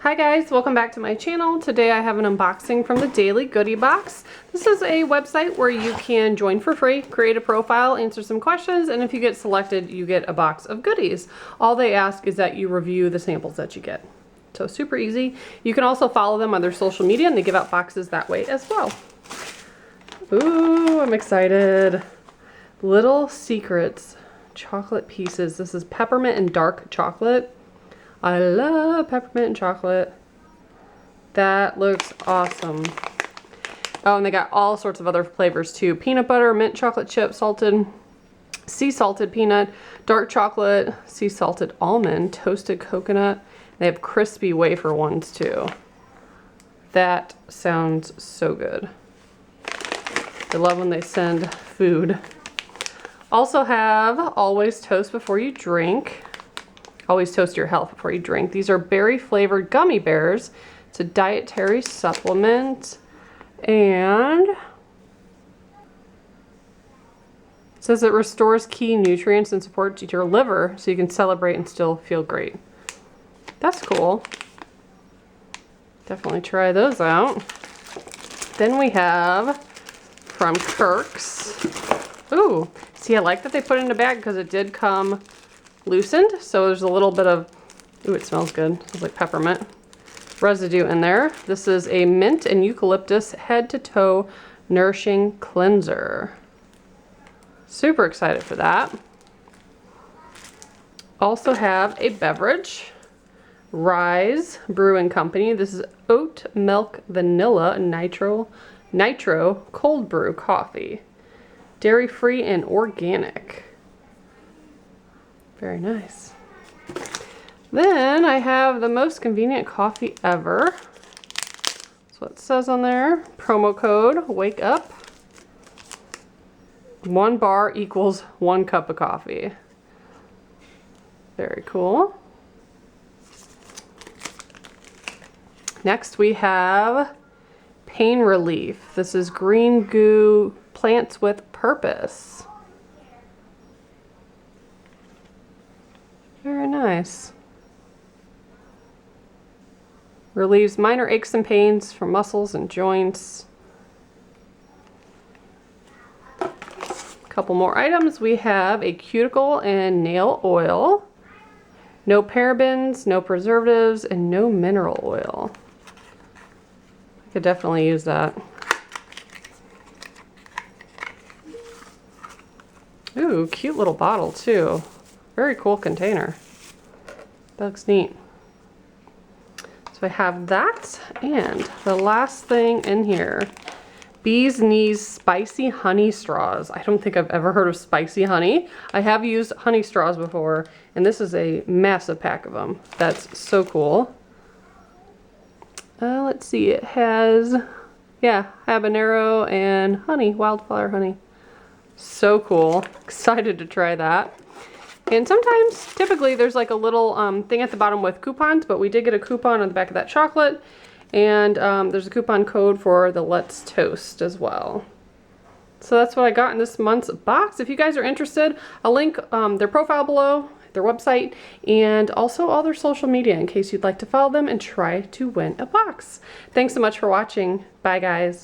Hi guys, welcome back to my channel. Today I have an unboxing from the Daily Goodie Box. This is a website where you can join for free, create a profile, answer some questions, and if you get selected, you get a box of goodies. All they ask is that you review the samples that you get. So super easy. You can also follow them on their social media and they give out boxes that way as well. Ooh, I'm excited. Little Secrets chocolate pieces. This is peppermint and dark chocolate. I love peppermint and chocolate. That looks awesome. Oh, and they got all sorts of other flavors too. Peanut butter, mint chocolate chip, salted, sea salted peanut, dark chocolate, sea salted almond, toasted coconut. They have crispy wafer ones too. That sounds so good. I love when they send food. Also have always toast before you drink. Always toast your health before you drink. These are berry flavored gummy bears. It's a dietary supplement. And it says it restores key nutrients and supports your liver so you can celebrate and still feel great. That's cool. Definitely try those out. Then we have from Kirks. Ooh, see, I like that they put it in a bag because it did come loosened, so there's a little bit of, ooh, it smells good. It smells like peppermint residue in there. This is a mint and eucalyptus head to toe nourishing cleanser. Super excited for that. Also have a Beverage Rise Brewing Company. This is oat milk vanilla nitro cold brew coffee. Dairy free and organic. Very nice. Then I have the most convenient coffee ever. That's what it says on there. Promo code wake up. 1 bar equals 1 cup of coffee. Very cool. Next we have pain relief. This is green goo plants with purpose. Very nice. Relieves minor aches and pains from muscles and joints. A couple more items. We have a cuticle and nail oil. No parabens, no preservatives, and no mineral oil. I could definitely use that. Ooh, cute little bottle too. Very cool container. That looks neat. So I have that, and the last thing in here, Bee's Knees Spicy Honey Straws. I don't think I've ever heard of spicy honey. I have used honey straws before, and this is a massive pack of them. That's so cool. Let's see, it has, yeah, habanero and honey, wildflower honey. So cool. Excited to try that. And sometimes, typically, there's like a little thing at the bottom with coupons, but we did get a coupon on the back of that chocolate. And there's a coupon code for the Let's Toast as well. So that's what I got in this month's box. If you guys are interested, I'll link their profile below, their website, and also all their social media in case you'd like to follow them and try to win a box. Thanks so much for watching. Bye, guys.